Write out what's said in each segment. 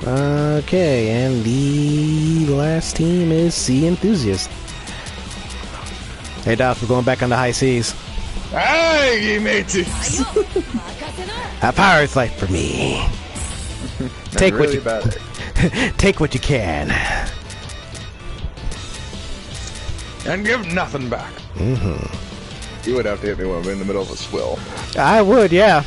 Okay, and the last team is Sea Enthusiast. Hey, Doc, we're going back on the high seas. Hey, mateys! A pirate's life for me. Take really what you take what you can, and give nothing back. You would have to hit me when I'm in the middle of a swill. I would, yeah.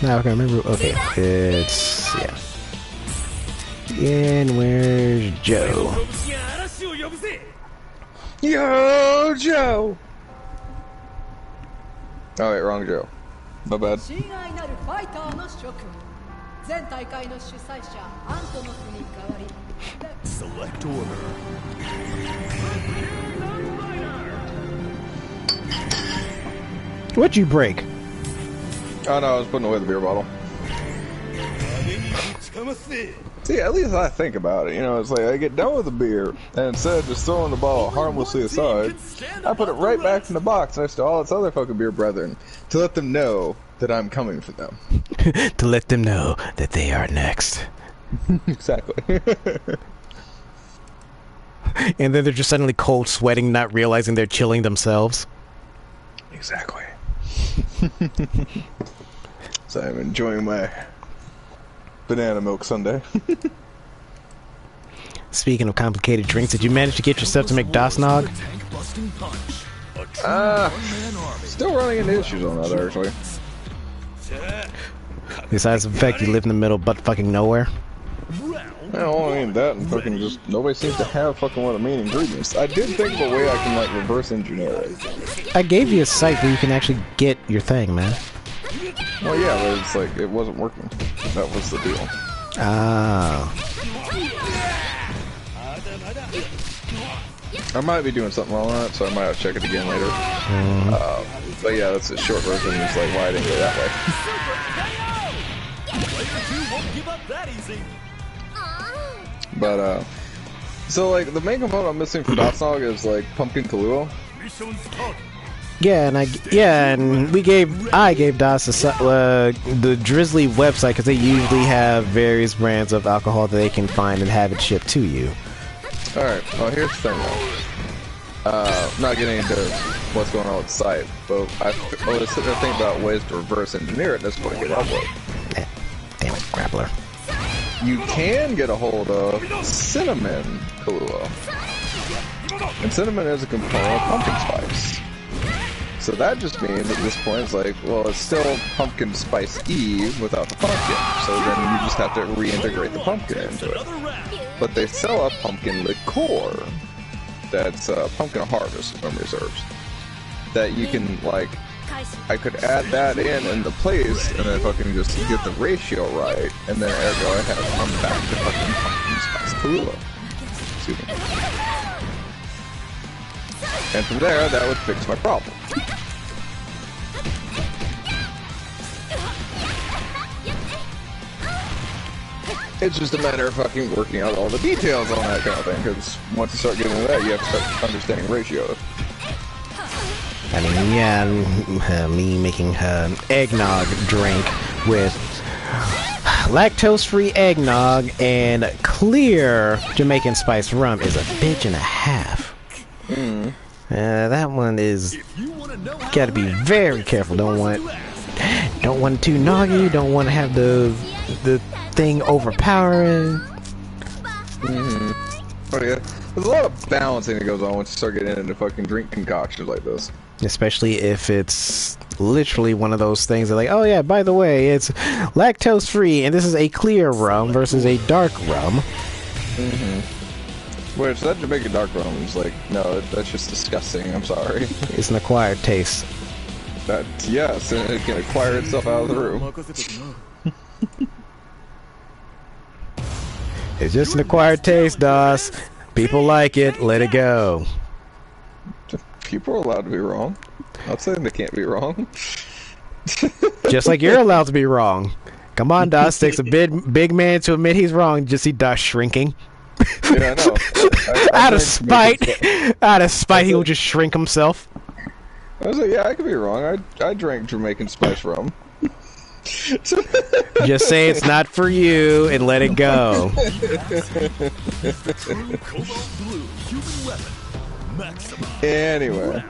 Now I can remember. Okay, it's yeah. And where's Joe? Yo, Joe! Oh wait, wrong Joe. My bad. Select order. What'd you break? Oh no, I was putting away the beer bottle. See, at least I think about it. You know, it's like I get done with the beer, and instead of just throwing the bottle harmlessly aside, I put it right back in the box next to all its other fucking beer brethren to let them know that I'm coming for them. To let them know that they are next. Exactly. And then they're just suddenly cold sweating, not realizing they're chilling themselves. Exactly. So I'm enjoying my banana milk sundae. Speaking of complicated drinks, did you manage to get yourself to make Dasnog? Still running into issues on that, actually. Besides the fact you live in the middle but fucking nowhere. Well, I mean that, and fucking just nobody seems to have fucking one of the main ingredients. I did think of a way I can like reverse engineer it. I gave you a site where you can actually get your thing, man. Well, yeah, but it's like it wasn't working. That was the deal. Ah. I might be doing something wrong on it, so I might have to check it again later. But yeah, that's a short version. It's like why I didn't go that way. But so like the main component I'm missing from Dotsnog is like pumpkin Kahlua. Yeah, and I gave Das the Drizzly website because they usually have various brands of alcohol that they can find and have it shipped to you. All right. Well, here's the thing though. Not getting into what's going on with the site, but I was sitting there thinking about ways to reverse engineer it. That's what I get up with. Damn it, Grappler. You can get a hold of cinnamon Kahlua. And cinnamon is a component of pumpkin spice. So that just means at this point it's like, well, it's still pumpkin spice-y without the pumpkin. So then you just have to reintegrate the pumpkin into it. But they sell a pumpkin liqueur that's pumpkin harvest from reserves. That you can, like, I could add that in the place and then fucking just get the ratio right, and then ergo I have come back to fucking pumpkin spice Kahlua. Excuse me. And from there, that would fix my problem. It's just a matter of fucking working out all the details on that kind of thing, because once you start getting into that, you have to start understanding ratios. I mean, yeah, me making eggnog drink with lactose-free eggnog and clear Jamaican spice rum is a bitch and a half. That one is gotta be very careful. Don't want it too noggy. Don't want to have the thing overpowering. Oh yeah, there's a lot of balancing that goes on once you start getting into fucking drink concoctions like this. Especially if it's literally one of those things that like, oh yeah, by the way, it's lactose free and this is a clear rum versus a dark rum. Which that Jamaican dark rum is like, no, that's just disgusting. I'm sorry. It's an acquired taste. That yes, and it can acquire itself out of the room. It's just an acquired taste, DOS. People like it. Let it go. People are allowed to be wrong. I'm not saying they can't be wrong. Just like you're allowed to be wrong. Come on, DOS. Takes a big man to admit he's wrong. Just see DOS shrinking. Yeah, I know. Out of spite, he will just shrink himself. I was like, yeah, I could be wrong. I drank Jamaican spice rum. Just say it's not for you and let it go. Anyway.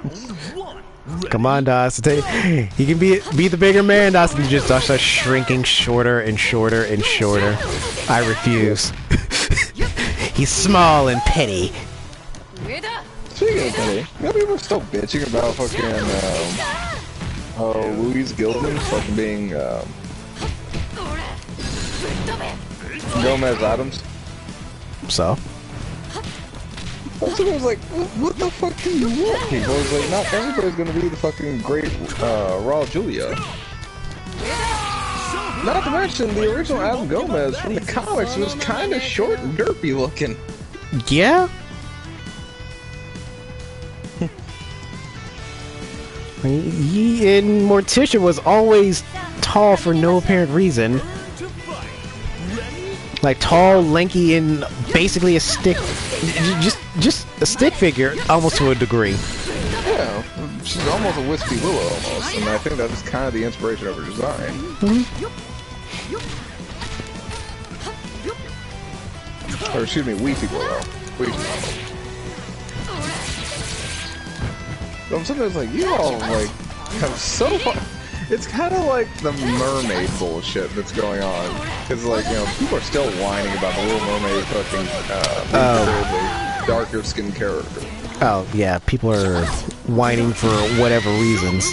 Come on, Das. He can be the bigger man, Das. You just start shrinking shorter and shorter and shorter. I refuse. He's small and petty. Speaking of petty, you know people are still bitching about fucking Louise Gilman fucking being Gomez Adams. So? So I was like, what the fuck do you want, people? I was like, not everybody's gonna be the fucking great Raul Julia. Not to mention, the original Adam Gomez from the comics was kind of short and derpy looking. Yeah? And Morticia was always tall for no apparent reason. Like tall, lanky, and basically a stick, just a stick figure, almost to a degree. Yeah, she's almost a wispy willow almost, and I think that was kind of the inspiration of her design. Or excuse me, weepy willow. Weepy willow. But I'm sometimes like, you all like have so far. It's kind of like the mermaid bullshit that's going on, because like, you know, people are still whining about the Little Mermaid fucking darker skinned character. Oh yeah, people are whining for whatever reasons.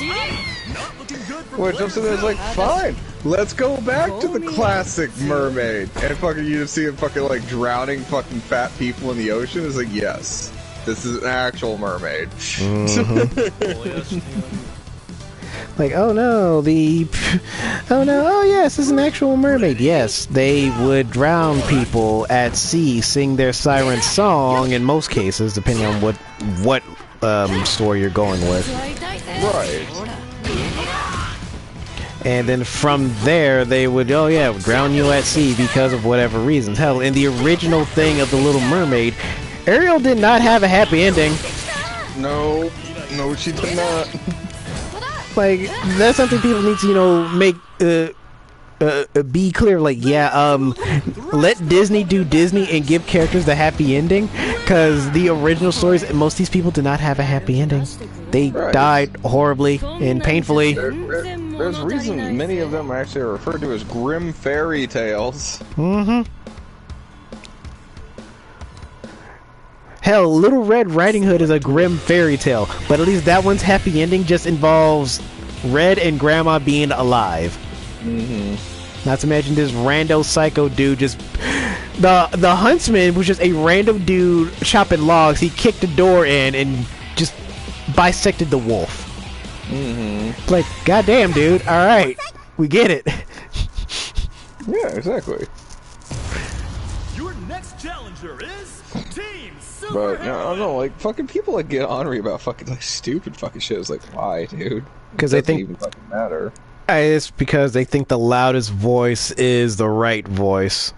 Which I'm sitting there like, fine, let's go back to the classic mermaid, and fucking you just see him fucking like drowning fucking fat people in the ocean. It's like, yes, this is an actual mermaid. Like, oh no, oh yes, this is an actual mermaid. Yes, they would drown people at sea, sing their siren song in most cases, depending on what story you're going with. Right. And then from there, they would, drown you at sea because of whatever reasons. Hell, in the original thing of The Little Mermaid, Ariel did not have a happy ending. No, she did not. Like, that's something people need to, make, be clear. Like, let Disney do Disney and give characters the happy ending, because the original stories, most of these people did not have a happy ending. They died horribly and painfully. There's a reason many of them actually are referred to as grim fairy tales. Hell, Little Red Riding Hood is a grim fairy tale, but at least that one's happy ending just involves Red and Grandma being alive. Not to mention this rando psycho dude just... The huntsman was just a random dude chopping logs. He kicked the door in and just bisected the wolf. Like, goddamn, dude. Alright, we get it. Yeah, exactly. Your next challenger is Team Super. But, you know, I don't know, like, fucking people like get ornery about fucking, like, stupid fucking shit. It's like, why, dude? Because they think... It doesn't even fucking matter. It's because they think the loudest voice is the right voice.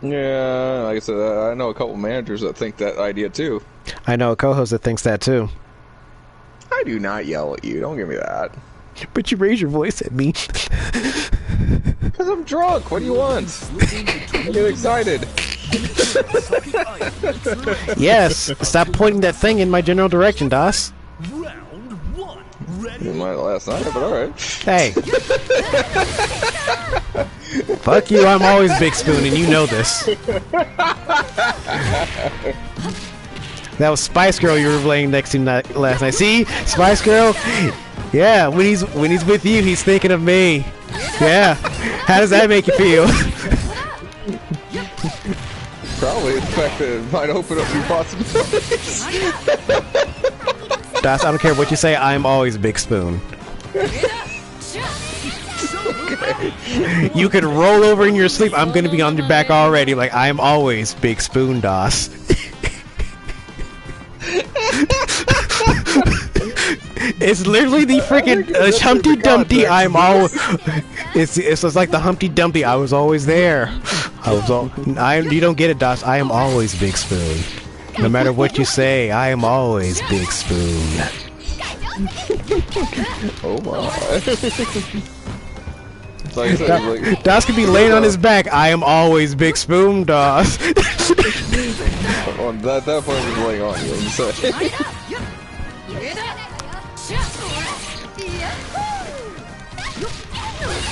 Yeah, like I said, I know a couple managers that think that idea, too. I know a co-host that thinks that, too. I do not yell at you, don't give me that. But you raise your voice at me. Because I'm drunk, what do you want? I get excited. Yes, stop pointing that thing in my general direction, Das. Round one. Ready? My last night, but alright. Hey. Fuck you, I'm always Big Spoon, and you know this. That was Spice Girl you were playing next to last night. See? Spice Girl? Yeah, when he's with you, he's thinking of me. Yeah. How does that make you feel? Probably the fact that it might open up new possibilities. Das, I don't care what you say, I'm always Big Spoon. Okay. You could roll over in your sleep, I'm gonna be on your back already. Like, I'm always Big Spoon, Das. It's literally the freaking Humpty Dumpty. I'm all. It's like the Humpty Dumpty. I was always there. You don't get it, Das. I am always Big Spoon. No matter what you say, I am always Big Spoon. Oh my. Like I said, like, Das could be laying on his back. I am always Big Spoon, Das. on that point, he's laying on you. I'm saying.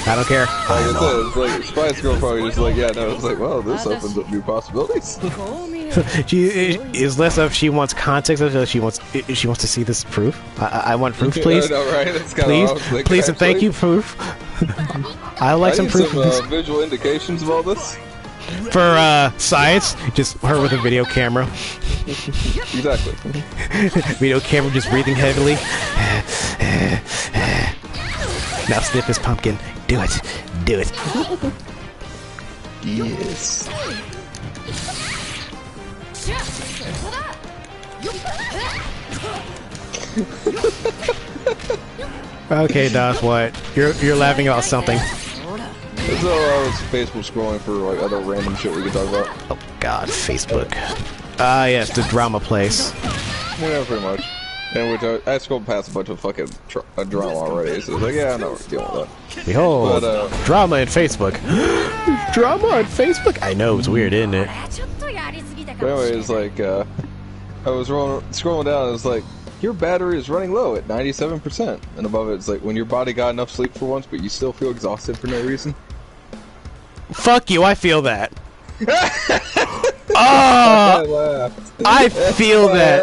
I don't care. Like I said, it's like Spice Girl probably just like, yeah, no, it's like, well, this opens up new possibilities. She is less of she wants context, of she wants to see this proof. I want proof, please. Yeah, I know, right? That's Please, please, and thank you, proof. I like some proof. Some visual indications of all this. For science, just her with a video camera. Exactly. Video camera just breathing heavily. Now sniff his pumpkin. Do it. Do it. Yes. Okay, Das, what? You're laughing about something. So I was Facebook scrolling for like other random shit we could talk about. Oh God, Facebook. Ah, yes, the drama place. Yeah, pretty much. And which I scrolled past a bunch of fucking drama already, so I was like, yeah, I know we're dealing with that. Behold, but, drama in Facebook. Drama on Facebook? I know, it's weird, isn't it? But anyways, like, I was scrolling down, and it was like, your battery is running low at 97%. And above it, it's like, when your body got enough sleep for once, but you still feel exhausted for no reason. Fuck you, I feel that. Oh, I feel that.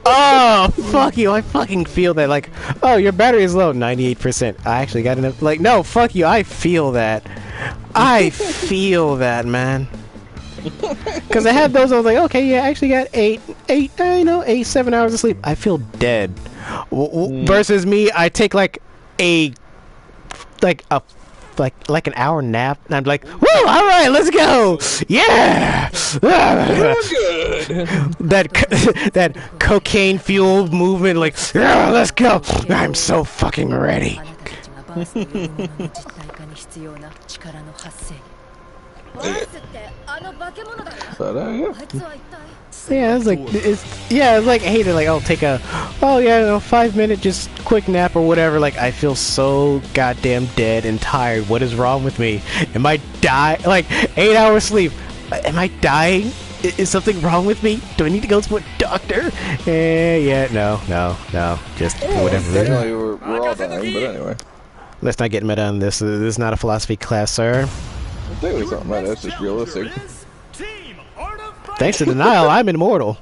Oh, fuck you, I fucking feel that. Like, oh, your battery is low, 98%. I actually got enough. Like, no, fuck you, I feel that. I feel that, man. Because I had those, I was like, okay, yeah, I actually got 7 hours of sleep. I feel dead. Versus me, I take like an hour nap, and I'm like, woo, all right, let's go, yeah. Good. that cocaine fueled movement, like, yeah, let's go. I'm so fucking ready. Yeah, it's like, I hate it. Like, I'll take a 5-minute just quick nap or whatever. Like, I feel so goddamn dead and tired. What is wrong with me? Am I dying? Like, 8 hours sleep. Am I dying? Is something wrong with me? Do I need to go to a doctor? No. Just whatever. Technically, we're all dying, but anyway. Let's not get meta on this. This is not a philosophy class, sir. I think it's something like that's just realistic. Thanks to denial, I'm immortal.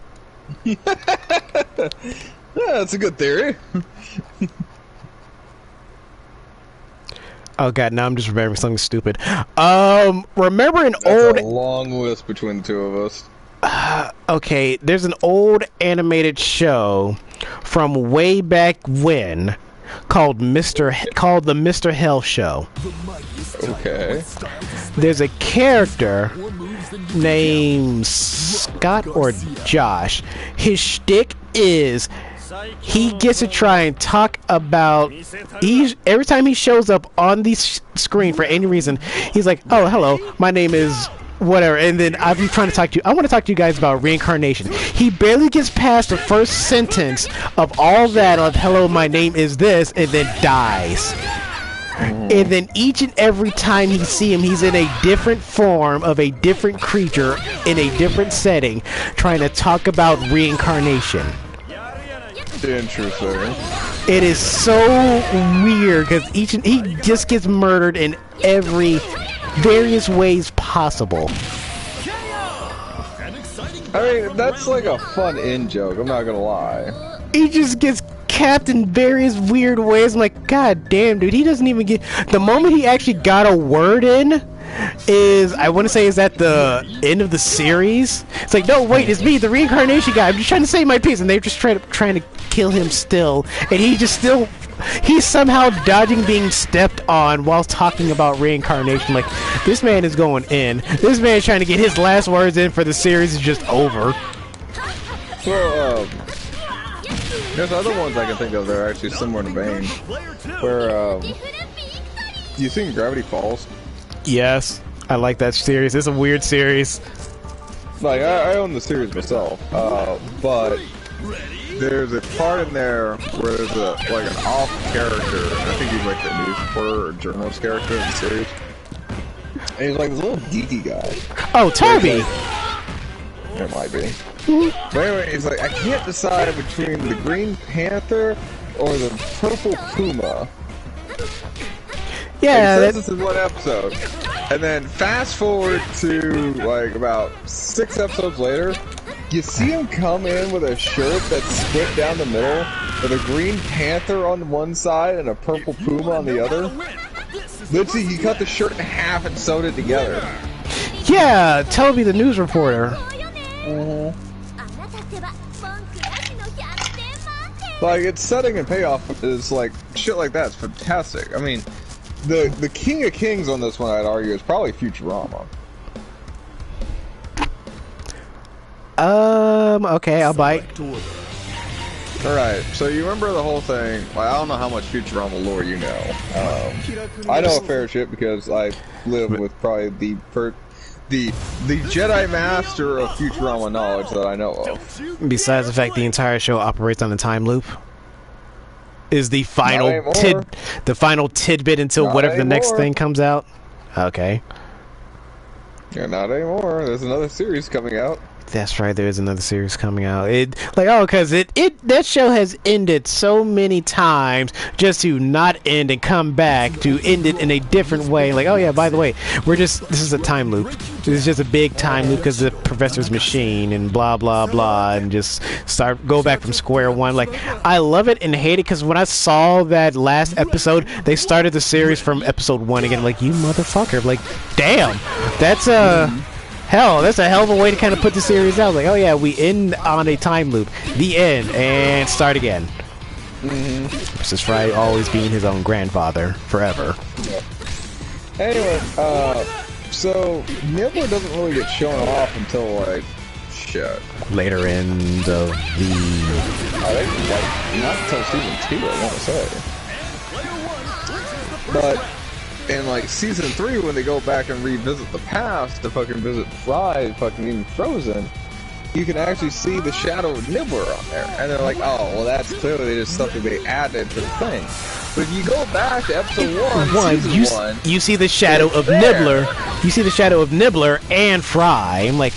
Yeah, that's a good theory. Oh god, now I'm just remembering something stupid. Remember an old... a long list between the two of us. Okay, there's an old animated show from way back when called the Mr. Hell Show. Okay. There's a character named Scott or Josh. His shtick is he gets to try and talk about every time he shows up on the screen for any reason, he's like, oh, hello, my name is whatever, and then I want to talk to you guys about reincarnation. He barely gets past the first sentence of all that of hello, my name is this, and then dies. And then each and every time you see him, he's in a different form of a different creature in a different setting, trying to talk about reincarnation. Interesting. It is so weird because he just gets murdered in every various ways possible. I mean, that's like a fun in-joke, I'm not gonna lie. He just gets capped in various weird ways. I'm like, god damn, dude, he doesn't even get... The moment he actually got a word in is, I want to say, is at the end of the series. It's like, no, wait, it's me, the reincarnation guy. I'm just trying to save my peace, and they're just trying to kill him still. And he's somehow dodging being stepped on while talking about reincarnation. Like, this man is going in. This man is trying to get his last words in for the series is just over. Well, there's other ones I can think of that are actually similar in vein. Where, you seen Gravity Falls? Yes, I like that series. It's a weird series. Like, I own the series myself, but there's a part in there where there's like an off character. I think he's like the news reporter or journalist character in the series. And he's like this little geeky guy. Oh, Toby! It might be. But anyway, he's like, I can't decide between the Green Panther or the Purple Puma. Yeah, he says this in one episode. And then fast forward to like about 6 episodes later, you see him come in with a shirt that's split down the middle, with a Green Panther on one side and a Purple Puma on the other. Literally, he cut the shirt in half and sewed it together. Yeah, Toby the news reporter. Like, its setting and payoff is like, shit like that's fantastic. I mean, the king of kings on this one, I'd argue, is probably Futurama. Okay, I'll bite. Alright, so you remember the whole thing. Well, I don't know how much Futurama lore you know. I know a fair shit because I live with probably the Jedi Master of Futurama knowledge that I know of. Besides the fact the entire show operates on a time loop, is the final tidbit until Not whatever the anymore. next thing comes out. Okay, Yeah, not anymore. There's another series coming out. that's right. There is another series coming out. Because that show has ended so many times just to not end and come back to end it in a different way. Like, oh yeah, by the way, this is a time loop. This is just a big time loop because the professor's machine and blah blah blah, and just go back from square one. Like, I love it and hate it because when I saw that last episode, they started the series from episode 1 again. Like, you motherfucker! Like, damn, that's hell, that's a hell of a way to kind of put the series out. Like, oh yeah, we end on a time loop, the end, and start again. Versus Fry always being his own grandfather forever. Anyway, so Nibbler doesn't really get shown off until like shit. Later end of the. I think like not until season 2, I want to say. But in like season 3, when they go back and revisit the past to fucking visit Fry, fucking even frozen, you can actually see the shadow of Nibbler on there, and they're like, oh, well, that's clearly just something they added to the thing. But if you go back to episode 1, season 1, you see the shadow of Nibbler. You see the shadow of Nibbler and Fry. I'm like,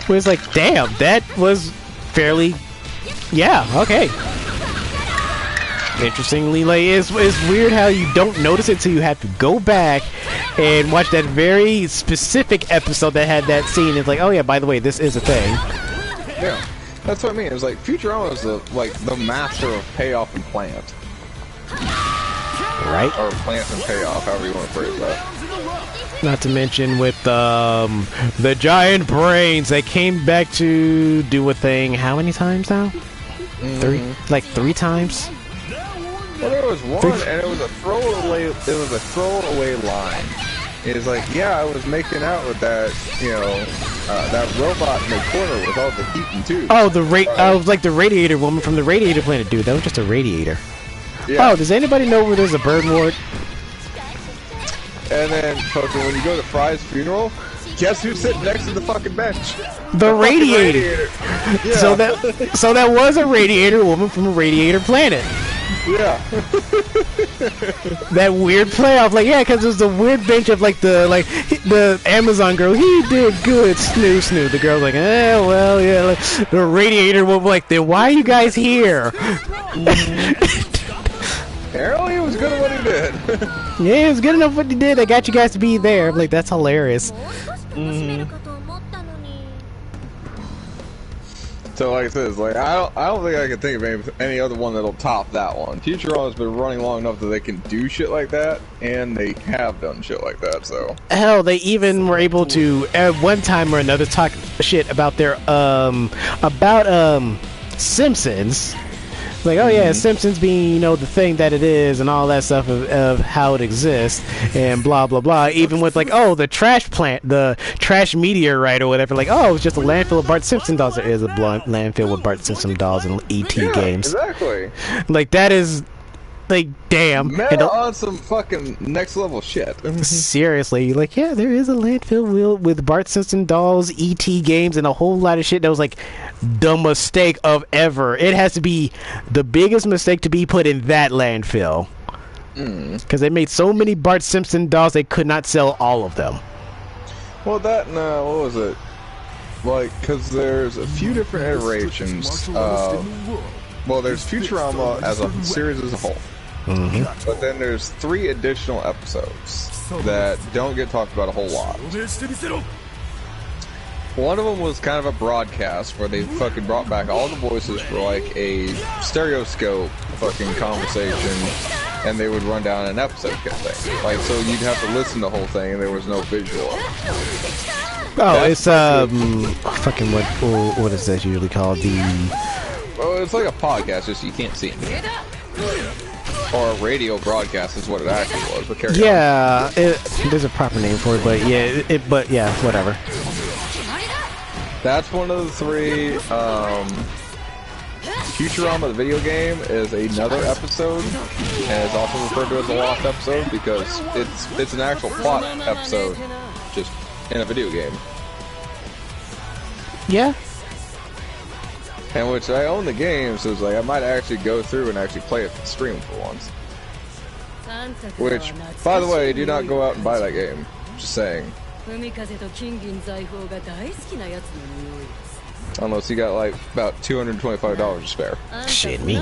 well, it's like, damn, that was fairly, yeah, okay. Interestingly, like, it's weird how you don't notice it till you have to go back and watch that very specific episode that had that scene. It's like, oh yeah, by the way, this is a thing. Yeah, that's what I mean. It was like Futurama is the master of payoff and plant, right? Or plant and payoff, however you want to phrase that. Not to mention with the giant brains that came back to do a thing. How many times now? 3 times. Well, there was one, and it was a throwaway. It was a throwaway line. It was like, yeah, I was making out with that, that robot in the corner with all the heat and tubes. Oh, I was like the radiator woman from the Radiator Planet, dude. That was just a radiator. Yeah. Oh, does anybody know where there's a bird ward? And then, fucking, when you go to Fry's funeral, guess who's sitting next to the fucking bench? The radiator. Yeah. So that was a radiator woman from a Radiator Planet. Yeah. That weird playoff, like, yeah, because there's the weird bench of like the Amazon girl. He did good, snoo. The girl's like, well, yeah. Like, the radiator woman, like, then why are you guys here? Apparently, he was good at what he did. Yeah, it was good enough what he did. I got you guys to be there. I'm like, that's hilarious. So like I said, like I don't think I can think of any other one that'll top that one. Futurama's been running long enough that they can do shit like that, and they have done shit like that. So hell, they even were able to at one time or another talk shit about their Simpsons. Like, oh yeah, Simpsons being, the thing that it is and all that stuff of how it exists and blah blah blah. Even with like, oh, the trash plant, the trash meteorite or whatever. Like, oh, it's just a landfill of Bart Simpson dolls. There is a landfill with Bart Simpson dolls and ET games. Exactly. Like, that is like, damn. Meta on some fucking next level shit. Seriously, like, yeah, there is a landfill wheel with Bart Simpson dolls, E.T. games, and a whole lot of shit that was like the mistake of ever. It has to be the biggest mistake to be put in that landfill. Because they made so many Bart Simpson dolls they could not sell all of them. Well, that, no, what was it? Like, because there's a few different iterations. Well, there's Futurama as a series as a whole. But then there's 3 additional episodes that don't get talked about a whole lot. One of them was kind of a broadcast where they fucking brought back all the voices for like a stereoscope fucking conversation, and they would run down an episode kind of thing. Like, so you'd have to listen to the whole thing, and there was no visual. Oh, it's fucking what is that usually called? Well, it's like a podcast, just you can't see it. Or a radio broadcast is what it actually was. But carry on. There's a proper name for it, but yeah, whatever. That's one of the 3. Futurama, the video game, is another episode, and it's also referred to as a lost episode because it's an actual plot episode, just in a video game. Yeah. And which I own the game, so it's like I might actually go through and actually play it for stream for once. Which, by the way, do not go out and buy that game. Just saying. Unless you got like about $225 to spare. Shit, me.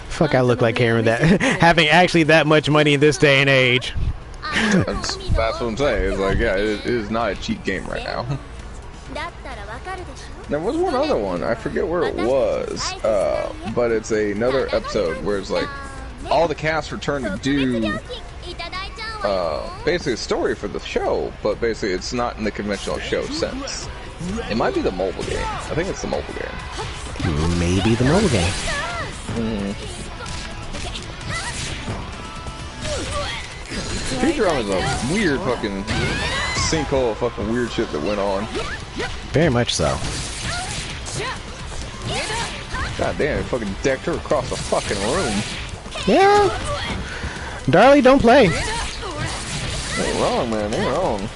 Fuck, I look like Karen that having actually that much money in this day and age. That's what I'm saying. It's like, yeah, it is not a cheap game right now. There was one other one. I forget where it was, but it's another episode where it's like all the cast return to do basically a story for the show, but basically it's not in the conventional show sense. It might be the mobile game. I think it's the mobile game. Maybe the mobile game. Futurama is a weird fucking sinkhole of fucking weird shit that went on. Very much so. God damn, it fucking decked her across the fucking room. Yeah. Darlie, don't play. Ain't wrong, man. Ain't wrong.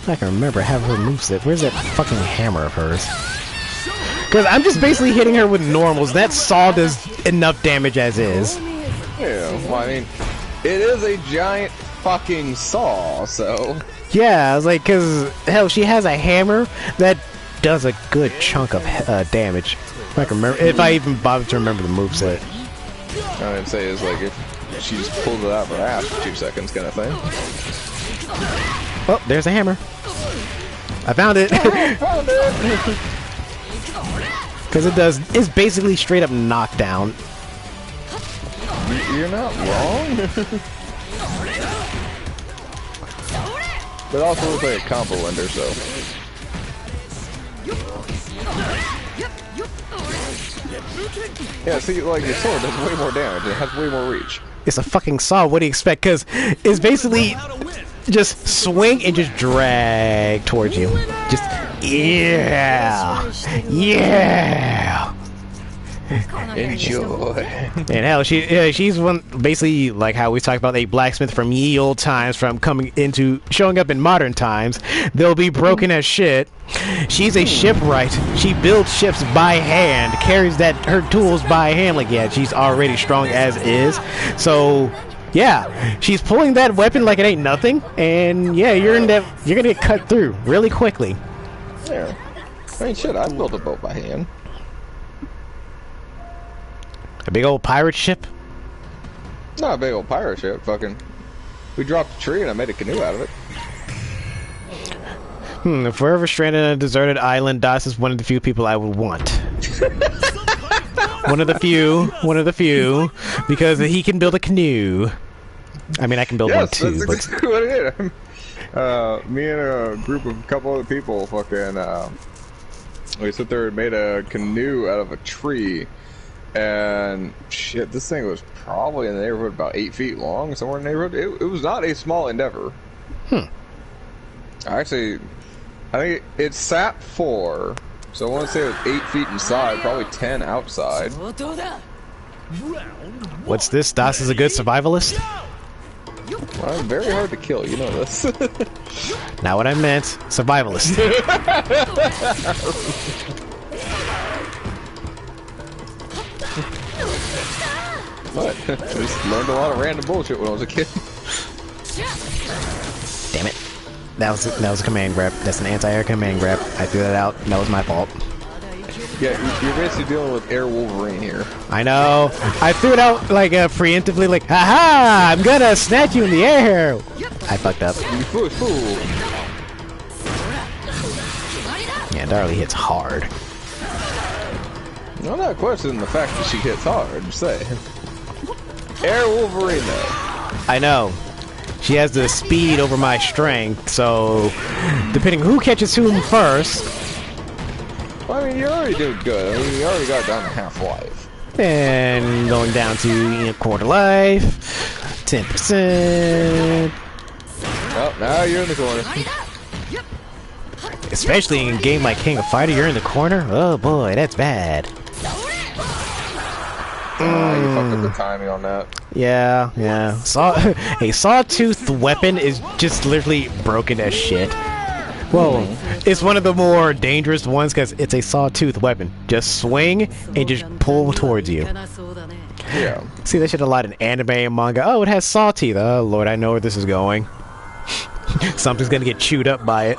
I can remember having her moveset. Where's that fucking hammer of hers? Because I'm just basically hitting her with normals. That saw does enough damage as is. Yeah, well, I mean, it is a giant fucking saw, so... Yeah, I was like, because, hell, she has a hammer that does a good chunk of damage. If I can remember, if I even bother to remember the moveset. I would say is like if she just pulled it out of her ass for 2 seconds kind of thing. Oh, there's a hammer. I found it. Because it's basically straight up knockdown. You're not wrong. But it also looks like a combo ender, so. Yeah, see, like your sword does way more damage. It has way more reach. It's a fucking saw. What do you expect? Because it's basically just swing and just drag towards you. Just yeah. Enjoy. And hell, she's one basically like how we talked about a blacksmith from ye old times, from showing up in modern times. They'll be broken as shit. She's a shipwright. She builds ships by hand, carries her tools by hand. Like, yeah, she's already strong as is. So yeah, she's pulling that weapon like it ain't nothing, and yeah, you're gonna get cut through really quickly. Yeah, I mean, shit, I built a boat by hand. A big old pirate ship? Not a big old pirate ship, fucking. We dropped a tree and I made a canoe out of it. If we're ever stranded on a deserted island, Das is one of the few people I would want. One of the few, because he can build a canoe. I mean, I can build one too. That's exactly what it is. Me and a couple other people fucking, we sit there and made a canoe out of a tree. And shit, this thing was probably in the neighborhood about 8 feet long, somewhere in the neighborhood. It was not a small endeavor. I think it sat 4, so I want to say it was 8 feet inside, probably 10 outside. What's this? Das is a good survivalist? Well, I'm very hard to kill, you know this. Not what I meant. Survivalist. What? I just learned a lot of random bullshit when I was a kid. Damn it. That was a command grab. That's an anti-air command grab. I threw that out. That was my fault. Yeah, you're basically dealing with Air Wolverine here. I know. I threw it out like preemptively, like, haha! I'm gonna snatch you in the air. I fucked up. You fool. Yeah, Darlie hits hard. I'm not questioning the fact that she hits hard. Just say, Air Wolverine though. I know. She has the speed over my strength, so depending who catches whom first. Well, I mean, you're already doing good. I mean, you already got down to half life. And going down to quarter life, 10%. Oh, now you're in the corner. Especially in a game like King of Fighter, you're in the corner. Oh boy, that's bad. You fucked up the timing on that. Yeah. A sawtooth weapon is just literally broken as shit. Well, it's one of the more dangerous ones because it's a sawtooth weapon. Just swing and just pull towards you. Yeah. See that shit a lot in anime and manga. Oh, it has saw teeth. Oh lord, I know where this is going. Something's gonna get chewed up by it.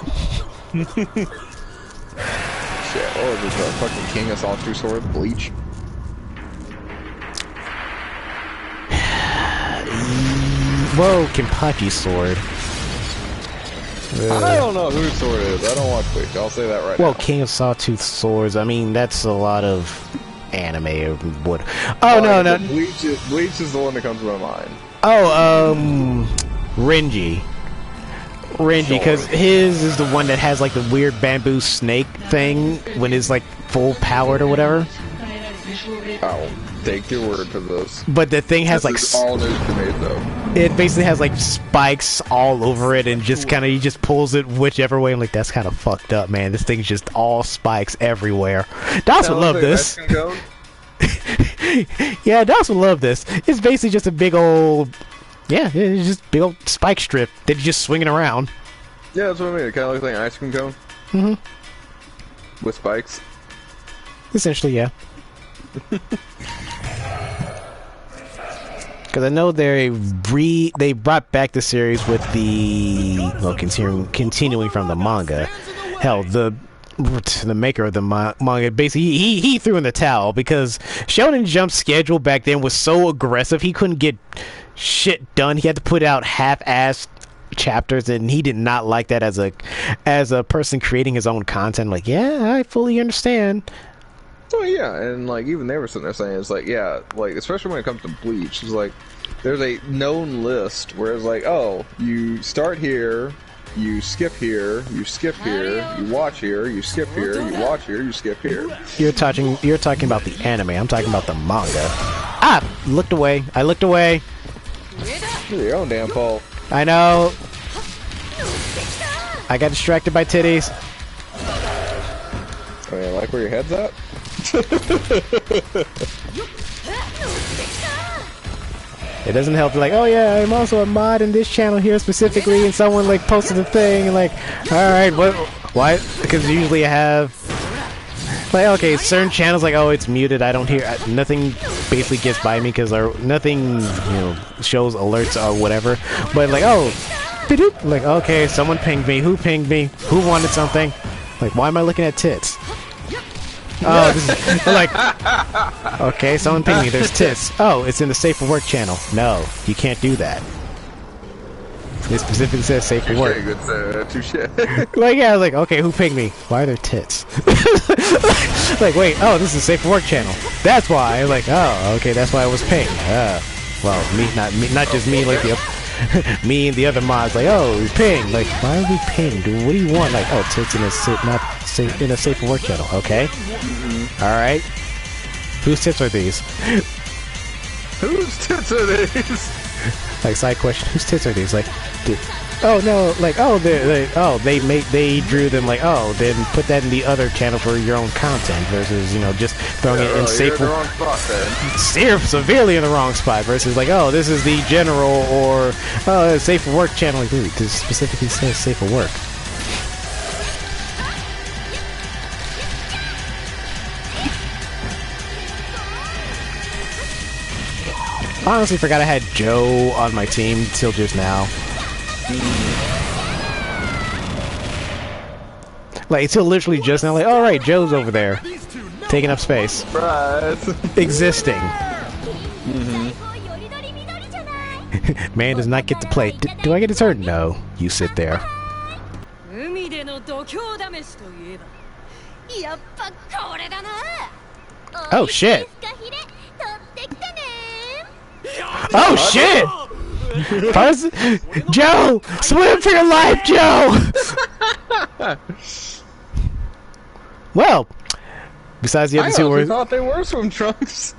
Shit. Oh, is this a fucking king of sawtooth sword? Bleach? Whoa, Kenpachi sword. I don't know whose sword it is. I don't watch Bleach. I'll say that right now. Well, King of Sawtooth Swords. I mean, that's a lot of anime or what? Oh no. Bleach is the one that comes to my mind. Oh, Renji, because his is the one that has like the weird bamboo snake thing when it's like full powered or whatever. I'll take your word for this. But the thing has like all news to me, though. It basically has like spikes all over it, and just kind of he just pulls it whichever way. I'm like, that's kind of fucked up, man. This thing's just all spikes everywhere. Das would love this. Yeah, Das would love this. It's basically just a big old, it's just big old spike strip that you're just swinging around. Yeah, that's what I mean. It kind of looks like an ice cream cone. Mm-hmm. With spikes. Essentially, yeah. Because I know they brought back the series with the continuing from the manga. Hell, the maker of the manga basically he threw in the towel because Shonen Jump's schedule back then was so aggressive he couldn't get shit done. He had to put out half-assed chapters, and he did not like that as a person creating his own content. Like, yeah, I fully understand. Oh yeah, and like even they were sitting there saying it's like, yeah, like especially when it comes to Bleach, it's like there's a known list where it's like, oh, you start here, you skip here, you skip here, you watch here, you skip here, you watch here, you skip here. You're talking about the anime. I'm talking about the manga. I looked away. It's your own damn fault. I know. I got distracted by titties. Oh yeah, like where your head's at? It doesn't help. Like, oh yeah, I'm also a mod in this channel here specifically, and someone like posted a thing, and like, all right, why? Because usually I have like, okay, certain channels like, oh, it's muted. I don't hear nothing. Basically gets by me because nothing, shows alerts or whatever. But like, oh, like, okay, someone pinged me. Who pinged me? Who wanted something? Like, why am I looking at tits? Oh, this is like, okay, someone pinged me. There's tits. Oh, it's in the Safe for Work channel. No, you can't do that. It specifically says Safe for Work. Touche. Like, yeah, I was like, okay, who pinged me? Why are there tits? Like, wait, oh, this is Safe for Work channel. That's why. I was like, oh, okay, that's why I was pinged. Well, not just me, like me and the other mods, like, oh, we pinged. Like, why are we pinged? What do you want? Like, oh, tits in a Safe for Work channel. Okay. All right. Whose tits are these? Whose tits are these? Like, side question. Whose tits are these? Like, oh no, like they drew them like, oh, then put that in the other channel for your own content versus, you know, just throwing it in safe. You're in the wrong spot there. Severely in the wrong spot versus like, oh, this is the general or safe for work channel. Like, dude, this specifically says safe for work. I honestly forgot I had Joe on my team till just now. Like, until literally just now, like, all right, Joe's over there, taking up space, existing. Man does not get to play. Do I get a turn? No, you sit there. Oh shit! Oh shit! Joe! Swim for your life, Joe! Well, besides the other two I words, thought they were swim trunks.